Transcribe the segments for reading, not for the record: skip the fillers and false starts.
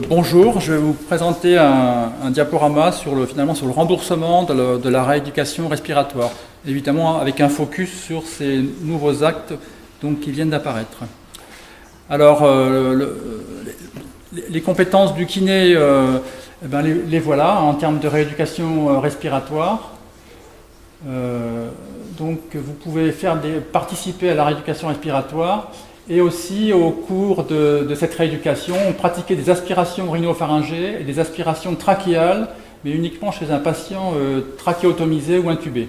Bonjour, je vais vous présenter un diaporama sur le remboursement de la rééducation respiratoire, évidemment avec un focus sur ces nouveaux actes qui viennent d'apparaître. Alors, les compétences du kiné, les voilà en termes de rééducation respiratoire. Donc vous pouvez participer à la rééducation respiratoire et aussi au cours de cette rééducation, pratiquer des aspirations rhinopharyngées et des aspirations trachéales, mais uniquement chez un patient trachéotomisé ou intubé.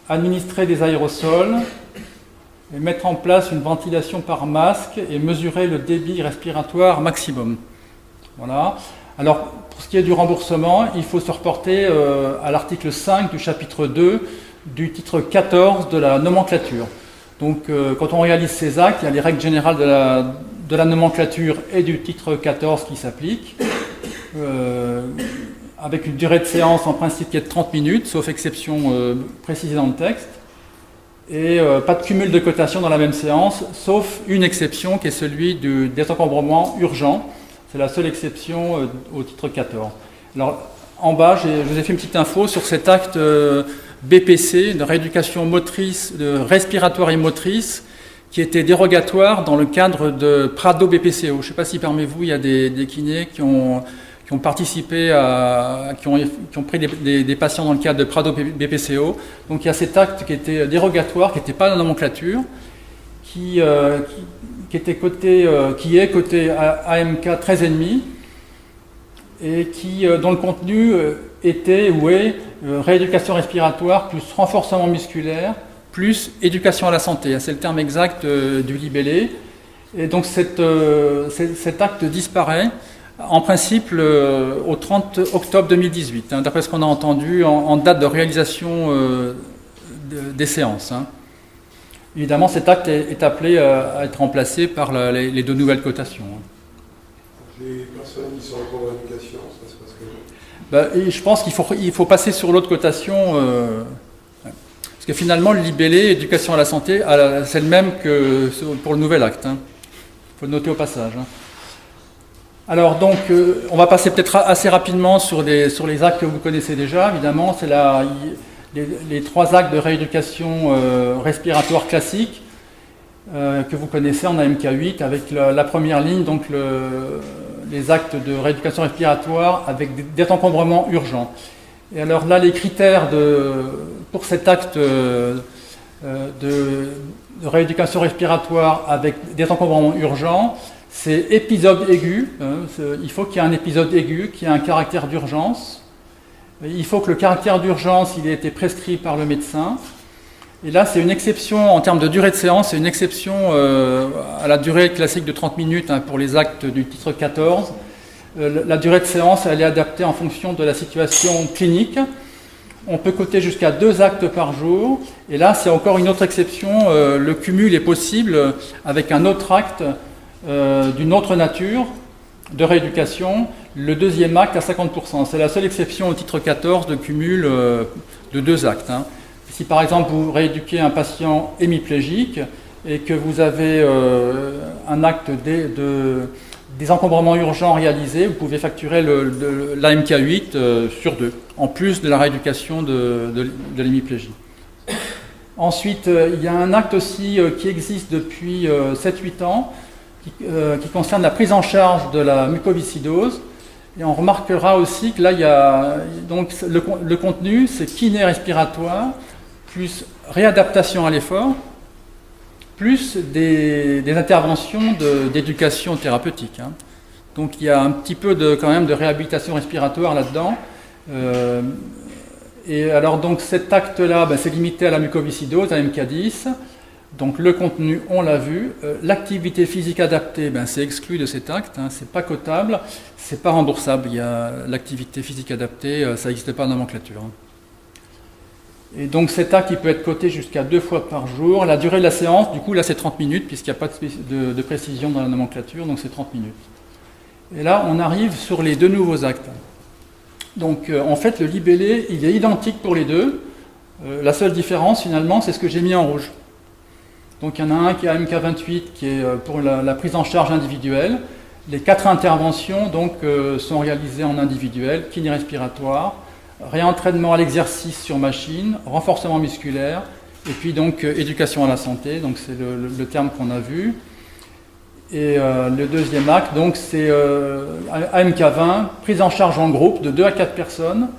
Administrer des aérosols, et mettre en place une ventilation par masque et mesurer le débit respiratoire maximum. Voilà. Alors, pour ce qui est du remboursement, il faut se reporter à l'article 5 du chapitre 2 du titre 14 de la nomenclature. Donc, quand on réalise ces actes, il y a les règles générales de la nomenclature et du titre 14 qui s'appliquent, avec une durée de séance en principe qui est de 30 minutes, sauf exception précisée dans le texte, et pas de cumul de cotation dans la même séance, sauf une exception qui est celui du désencombrement urgent. C'est la seule exception au titre 14. Alors, en bas, je vous ai fait une petite info sur cet acte BPC, de rééducation motrice, de respiratoire et motrice, qui était dérogatoire dans le cadre de Prado BPCO. Je ne sais pas si parmi vous, il y a des kinés qui ont participé qui ont pris des patients dans le cadre de Prado BPCO. Donc il y a cet acte qui était dérogatoire, qui n'était pas dans la nomenclature, qui est coté AMK 13,5 et dont le contenu était ou est rééducation respiratoire plus renforcement musculaire plus éducation à la santé. C'est le terme exact du libellé. Et donc cet acte disparaît en principe au 30 octobre 2018, d'après ce qu'on a entendu en date de réalisation des séances. Évidemment, cet acte est appelé à être remplacé par les deux nouvelles cotations. Les personnes qui sont en rééducation, ça se passe comment ? Je pense qu'il faut passer sur l'autre cotation, parce que finalement, le libellé éducation à la santé, c'est le même que pour le nouvel acte. Il faut le noter au passage. Alors donc, on va passer peut-être assez rapidement sur les actes que vous connaissez déjà. Évidemment, c'est les trois actes de rééducation respiratoire classique que vous connaissez en AMK8 avec la première ligne, donc les actes de rééducation respiratoire avec des désencombrements urgents. Et alors là, les critères pour cet acte de rééducation respiratoire avec désencombrement urgent, c'est épisode aigu. Il faut qu'il y ait un épisode aigu qui ait un caractère d'urgence. Il faut que le caractère d'urgence il ait été prescrit par le médecin. Et là, c'est une exception en termes de durée de séance, c'est une exception à la durée classique de 30 minutes pour les actes du titre 14. La durée de séance, elle est adaptée en fonction de la situation clinique. On peut coter jusqu'à 2 actes par jour. Et là, c'est encore une autre exception. Le cumul est possible avec un autre acte d'une autre nature de rééducation, le deuxième acte à 50%. C'est la seule exception au titre 14 de cumul de 2 actes. Si par exemple vous rééduquez un patient hémiplégique et que vous avez un acte de désencombrement urgent réalisé, vous pouvez facturer l'AMK8 sur 2, en plus de la rééducation de l'hémiplégie. Ensuite, il y a un acte aussi qui existe depuis 7-8 ans, qui concerne la prise en charge de la mucoviscidose. Et on remarquera aussi que là, il y a donc le contenu, c'est kiné respiratoire, plus réadaptation à l'effort, plus des interventions d'éducation thérapeutique. Donc il y a un petit peu quand même de réhabilitation respiratoire là-dedans. Et alors donc cet acte-là, c'est limité à la mucoviscidose, à MK10. Donc le contenu, on l'a vu. L'activité physique adaptée, c'est exclu de cet acte, c'est pas cotable, c'est pas remboursable. Il y a l'activité physique adaptée, ça n'existe pas en nomenclature. Et donc cet acte, il peut être coté jusqu'à 2 fois par jour. La durée de la séance, du coup, là c'est 30 minutes, puisqu'il n'y a pas de précision dans la nomenclature, donc c'est 30 minutes. Et là, on arrive sur les 2 nouveaux actes. Donc en fait, le libellé, il est identique pour les deux. La seule différence, finalement, c'est ce que j'ai mis en rouge. Donc il y en a un qui est AMK28, qui est pour la prise en charge individuelle, Les 4 interventions donc, sont réalisées en individuel, kiné respiratoire, réentraînement à l'exercice sur machine, renforcement musculaire, et puis donc éducation à la santé, donc c'est le terme qu'on a vu. Et le deuxième acte, donc c'est AMK20, prise en charge en groupe de 2 à 4 personnes,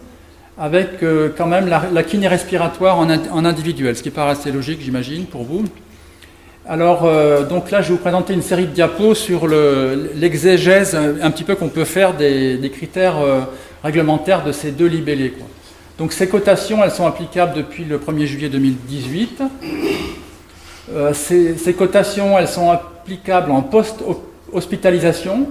avec quand même la kiné respiratoire en individuel, ce qui paraît assez logique, j'imagine, pour vous. Alors, donc là, je vais vous présenter une série de diapos sur l'exégèse un petit peu qu'on peut faire des critères réglementaires de ces 2 libellés, quoi. Donc ces cotations, elles sont applicables depuis le 1er juillet 2018. Ces cotations, elles sont applicables en post-hospitalisation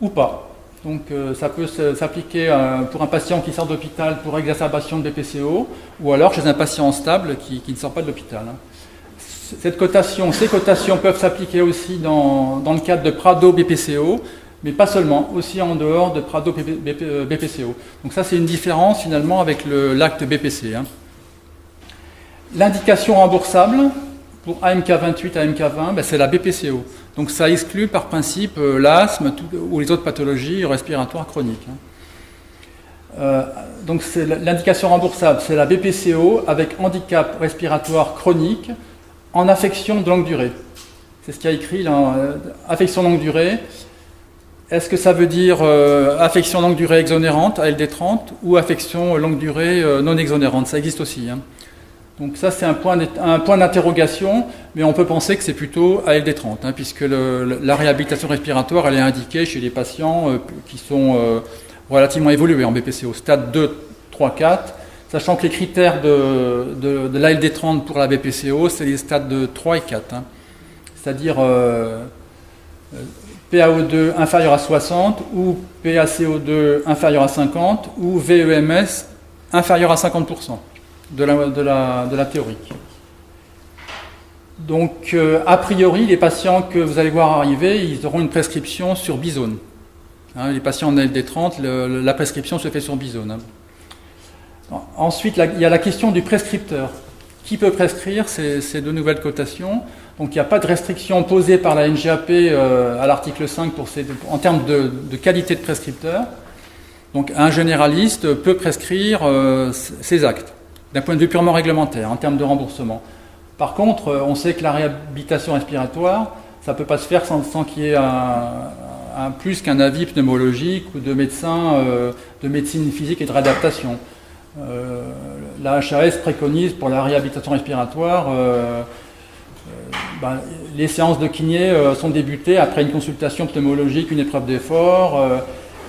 ou pas. Donc ça peut s'appliquer pour un patient qui sort d'hôpital pour exacerbation de BPCO, ou alors chez un patient stable qui ne sort pas de l'hôpital. Ces cotations peuvent s'appliquer aussi dans le cadre de Prado-BPCO, mais pas seulement, aussi en dehors de Prado-BPCO. Donc ça, c'est une différence finalement avec l'acte BPC. L'indication remboursable pour AMK28, AMK20, c'est la BPCO. Donc ça exclut par principe l'asthme ou les autres pathologies respiratoires chroniques. Donc l'indication remboursable, c'est la BPCO avec handicap respiratoire chronique en affection de longue durée. C'est ce qu'il y a écrit là, affection longue durée. Est-ce que ça veut dire affection longue durée exonérante, ALD30, ou affection longue durée non exonérante? Ça existe aussi. Donc ça, c'est un point d'interrogation, mais on peut penser que c'est plutôt ALD30, puisque la réhabilitation respiratoire, elle est indiquée chez les patients qui sont relativement évolués en BPCO, stade 2, 3, 4, sachant que les critères de l'ALD30 pour la BPCO, c'est les stades de 3 et 4, c'est-à-dire PaO2 inférieur à 60 ou PaCO2 inférieur à 50 ou VEMS inférieur à 50% de la théorique. Donc, a priori, les patients que vous allez voir arriver, ils auront une prescription sur Bizone. Les patients en LD30, la prescription se fait sur Bizone. Ensuite, il y a la question du prescripteur. Qui peut prescrire ces 2 nouvelles cotations? Donc il n'y a pas de restriction posée par la NGAP à l'article 5 en termes de qualité de prescripteur. Donc un généraliste peut prescrire ces actes, d'un point de vue purement réglementaire, en termes de remboursement. Par contre, on sait que la réhabilitation respiratoire, ça ne peut pas se faire sans qu'il y ait plus qu'un avis pneumologique ou de médecin de médecine physique et de réadaptation. La HAS préconise pour la réhabilitation respiratoire les séances de kiné sont débutées après une consultation pneumologique, une épreuve d'effort.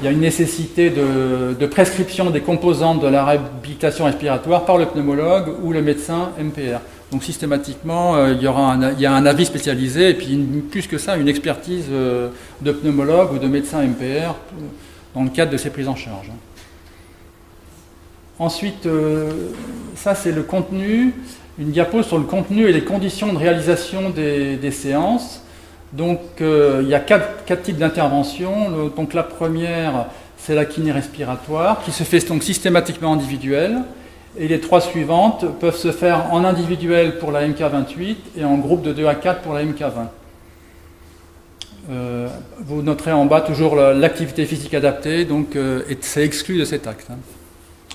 Il y a une nécessité de prescription des composantes de la réhabilitation respiratoire par le pneumologue ou le médecin MPR. Donc systématiquement, il y a un avis spécialisé et puis plus que ça, une expertise de pneumologue ou de médecin MPR dans le cadre de ces prises en charge. Ensuite, ça c'est le contenu, une diapo sur le contenu et les conditions de réalisation des séances. Donc il y a quatre types d'interventions. Donc la première, c'est la kiné respiratoire, qui se fait donc systématiquement individuelle. Et les 3 suivantes peuvent se faire en individuel pour la MK28 et en groupe de 2 à 4 pour la MK20. Vous noterez en bas toujours l'activité physique adaptée, donc c'est exclu de cet acte.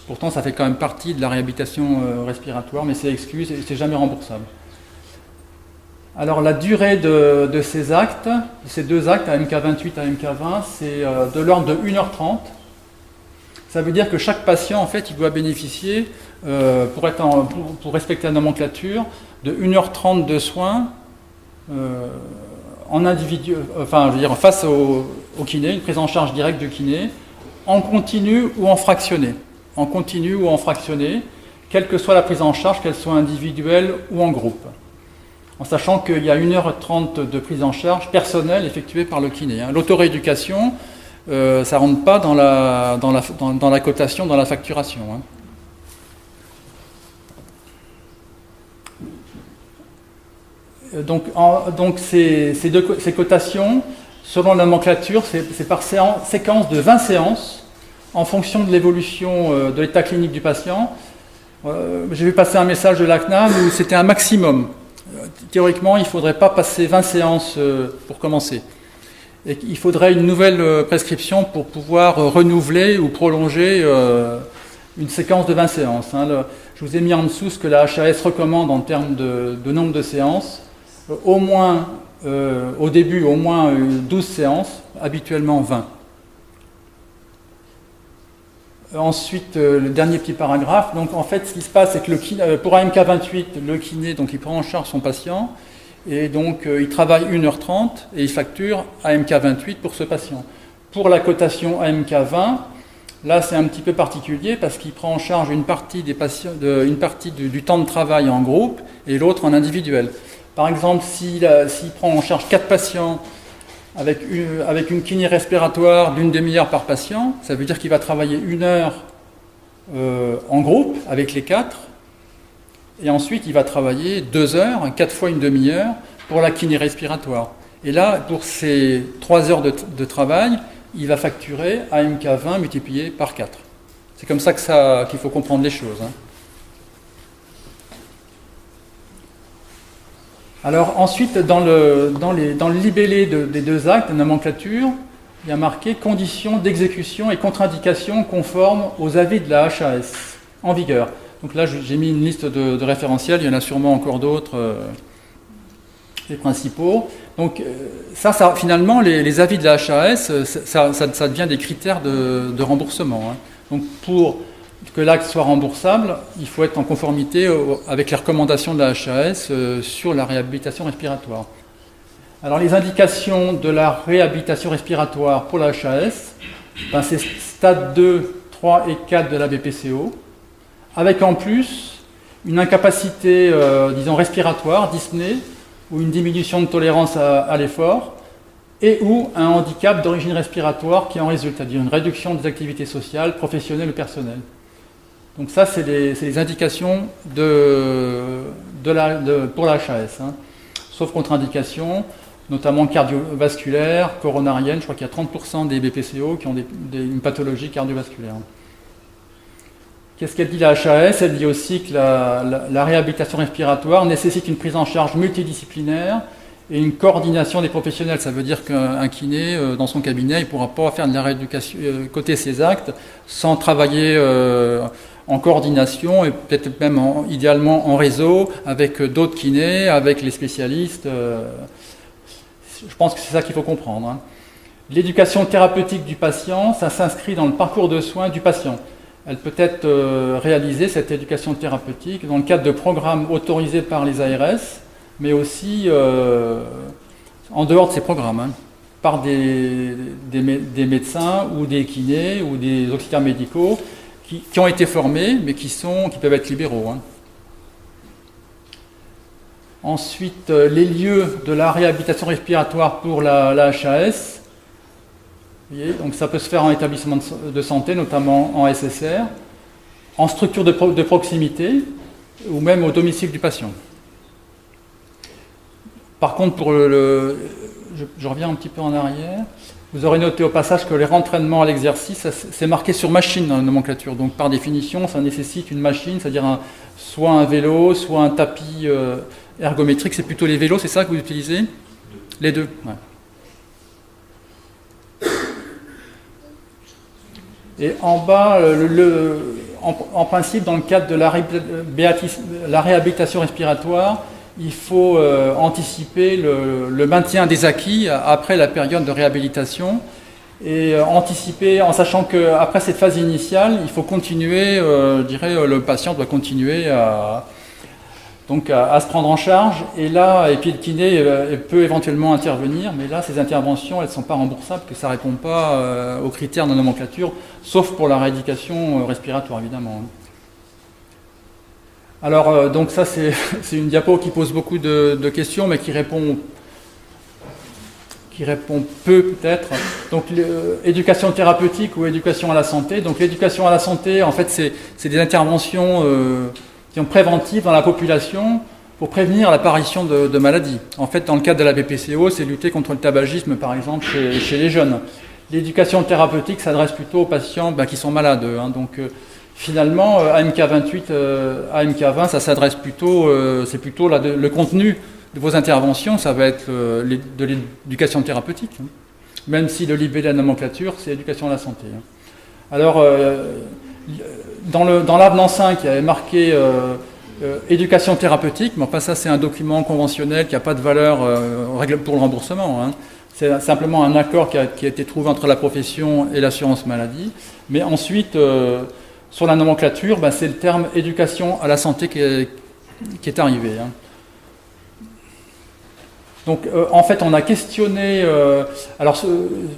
Pourtant, ça fait quand même partie de la réhabilitation respiratoire, mais c'est exclu, c'est jamais remboursable. Alors, la durée de ces actes, ces 2 actes, à MK28 à MK20, c'est de l'ordre de 1h30. Ça veut dire que chaque patient, en fait, il doit bénéficier, pour respecter la nomenclature, de 1h30 de soins en individu, enfin, je veux dire, face au kiné, une prise en charge directe du kiné, en continu ou en fractionné. En continu ou en fractionné, quelle que soit la prise en charge, qu'elle soit individuelle ou en groupe. En sachant qu'il y a 1h30 de prise en charge personnelle effectuée par le kiné. L'autorééducation, ça ne rentre pas dans la cotation, dans la facturation. Donc ces cotations, selon la nomenclature, c'est par séquence de 20 séances, en fonction de l'évolution de l'état clinique du patient. J'ai vu passer un message de l'ACNAM où c'était un maximum. Théoriquement, il ne faudrait pas passer 20 séances pour commencer. et qu'il faudrait une nouvelle prescription pour pouvoir renouveler ou prolonger une séquence de 20 séances. Je vous ai mis en dessous ce que la HAS recommande en termes de nombre de séances. Au moins, au début, au moins 12 séances, habituellement 20. Ensuite, le dernier petit paragraphe. Donc, en fait, ce qui se passe, c'est que pour AMK28, le kiné, donc, il prend en charge son patient, et donc, il travaille 1h30, et il facture AMK28 pour ce patient. Pour la cotation AMK20, là, c'est un petit peu particulier, parce qu'il prend en charge une partie des patients, une partie du temps de travail en groupe, et l'autre en individuel. Par exemple, s'il prend en charge 4 patients, avec une kiné respiratoire d'une demi-heure par patient, ça veut dire qu'il va travailler 1 heure en groupe avec les 4, et ensuite il va travailler 2 heures, 4 fois une demi-heure, pour la kiné respiratoire. Et là, pour ces 3 heures de travail, il va facturer AMK20 multiplié par 4. C'est comme ça qu'il faut comprendre les choses. Alors ensuite, dans le libellé des 2 actes, de nomenclature, il y a marqué « Conditions d'exécution et contre-indications conformes aux avis de la HAS en vigueur ». Donc là, j'ai mis une liste de référentiels, il y en a sûrement encore d'autres, les principaux. Donc ça finalement, les avis de la HAS, ça devient des critères de remboursement. Donc pour que l'acte soit remboursable, il faut être en conformité avec les recommandations de la HAS sur la réhabilitation respiratoire. Alors les indications de la réhabilitation respiratoire pour la HAS, c'est stade 2, 3 et 4 de la BPCO, avec en plus une incapacité, disons, respiratoire, dyspnée, ou une diminution de tolérance à l'effort, et ou un handicap d'origine respiratoire qui en résulte, c'est-à-dire une réduction des activités sociales, professionnelles ou personnelles. Donc ça, c'est les indications pour la HAS, sauf contre-indications, notamment cardiovasculaires, coronariennes. Je crois qu'il y a 30% des BPCO qui ont une pathologie cardiovasculaire. Qu'est-ce qu'elle dit la HAS? Elle dit aussi que la réhabilitation respiratoire nécessite une prise en charge multidisciplinaire et une coordination des professionnels. Ça veut dire qu'un kiné, dans son cabinet, il ne pourra pas faire de la rééducation, côté ses actes, sans travailler en coordination et peut-être même idéalement en réseau avec d'autres kinés, avec les spécialistes. Je pense que c'est ça qu'il faut comprendre. L'éducation thérapeutique du patient, ça s'inscrit dans le parcours de soins du patient. Elle peut être réalisée, cette éducation thérapeutique, dans le cadre de programmes autorisés par les ARS, mais aussi en dehors de ces programmes, par des médecins ou des kinés ou des auxiliaires médicaux qui ont été formés, mais qui peuvent être libéraux. Ensuite, les lieux de la réhabilitation respiratoire pour la HAS. Vous voyez, donc ça peut se faire en établissement de santé, notamment en SSR, en structure de proximité, ou même au domicile du patient. Par contre, je reviens un petit peu en arrière. Vous aurez noté au passage que les rentraînements à l'exercice, c'est marqué sur machine dans la nomenclature. Donc par définition, ça nécessite une machine, c'est-à-dire soit un vélo, soit un tapis ergométrique. C'est plutôt les vélos, c'est ça que vous utilisez? Les deux. Ouais. Et en bas, en principe, dans le cadre de la réhabilitation respiratoire, il faut anticiper le maintien des acquis après la période de réhabilitation et anticiper en sachant qu'après cette phase initiale, il faut continuer, le patient doit continuer à se prendre en charge et puis le kiné peut éventuellement intervenir, mais là ces interventions elles ne sont pas remboursables, que ça ne répond pas aux critères de nomenclature, sauf pour la rééducation respiratoire évidemment. Alors, donc ça, c'est une diapo qui pose beaucoup de questions, mais qui répond peu peut-être. Donc, éducation thérapeutique ou éducation à la santé. Donc, l'éducation à la santé, en fait, c'est des interventions qui sont préventives dans la population pour prévenir l'apparition de maladies. En fait, dans le cadre de la BPCO, c'est lutter contre le tabagisme, par exemple, chez les jeunes. L'éducation thérapeutique s'adresse plutôt aux patients qui sont malades. Finalement, AMK28, AMK20, ça s'adresse plutôt, c'est plutôt le contenu de vos interventions, ça va être de l'éducation thérapeutique. même si le libellé de la nomenclature, c'est éducation à la santé. Alors, dans l'avenant 5, il y avait marqué éducation thérapeutique, mais enfin ça c'est un document conventionnel qui n'a pas de valeur pour le remboursement. Hein. C'est simplement un accord qui a été trouvé entre la profession et l'assurance maladie. Mais ensuite, sur la nomenclature, c'est le terme éducation à la santé qui est arrivé. Hein. Donc en fait, on a questionné.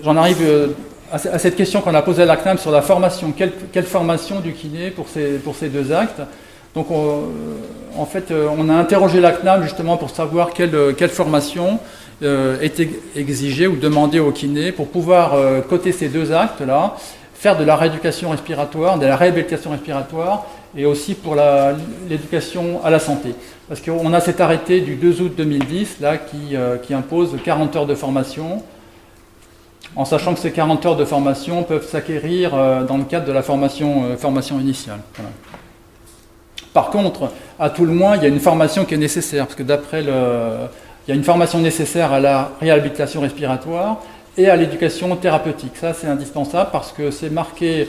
J'en arrive à cette question qu'on a posée à la CNAM sur la formation. Quelle formation du kiné pour ces deux actes? Donc en fait, on a interrogé la CNAM justement pour savoir quelle formation était exigée ou demandée au kiné pour pouvoir coter ces deux actes-là, faire de la rééducation respiratoire, de la réhabilitation respiratoire et aussi pour l'éducation à la santé. Parce qu'on a cet arrêté du 2 août 2010 là, qui impose 40 heures de formation, en sachant que ces 40 heures de formation peuvent s'acquérir dans le cadre de la formation initiale. Voilà. Par contre, à tout le moins, il y a une formation qui est nécessaire, parce que il y a une formation nécessaire à la réhabilitation respiratoire et à l'éducation thérapeutique. Ça, c'est indispensable parce que c'est marqué,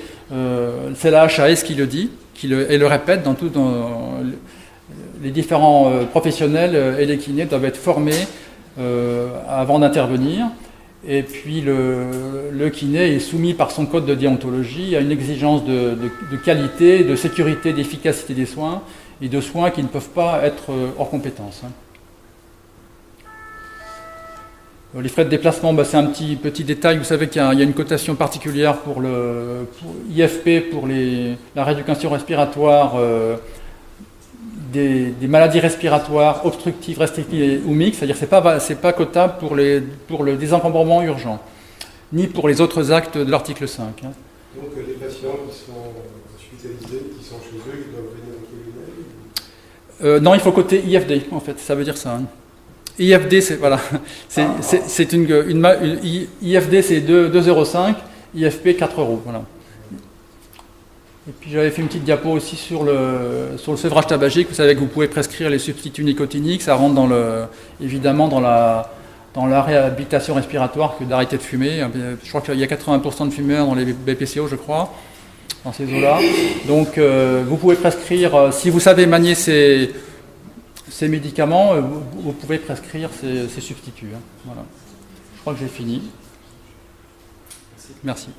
c'est la HAS qui le dit, et le répète dans les différents professionnels et les kinés doivent être formés avant d'intervenir. Et puis le kiné est soumis par son code de déontologie à une exigence de qualité, de sécurité, d'efficacité des soins et de soins qui ne peuvent pas être hors compétence. Les frais de déplacement, c'est un petit détail. Vous savez qu'il y a une cotation particulière pour IFP, pour la rééducation respiratoire des maladies respiratoires obstructives, restrictives ou mixtes, c'est-à-dire que c'est pas cotable pour le désencombrement urgent, ni pour les autres actes de l'article 5. Hein. Donc les patients qui sont hospitalisés, qui sont chez eux, ils doivent venir entre guillemets Non, il faut coter IFD, en fait, ça veut dire ça. Hein. IFD, IFD c'est 2,05, IFP 4 €. Voilà. Et puis j'avais fait une petite diapo aussi sur le sevrage tabagique. Vous savez que vous pouvez prescrire les substituts nicotiniques, ça rentre évidemment dans la réhabilitation respiratoire que d'arrêter de fumer. Je crois qu'il y a 80% de fumeurs dans les BPCO, je crois, dans ces eaux-là. Donc vous pouvez prescrire, si vous savez manier ces médicaments, vous pouvez prescrire ces substituts. Hein. Voilà. Je crois que j'ai fini. Merci.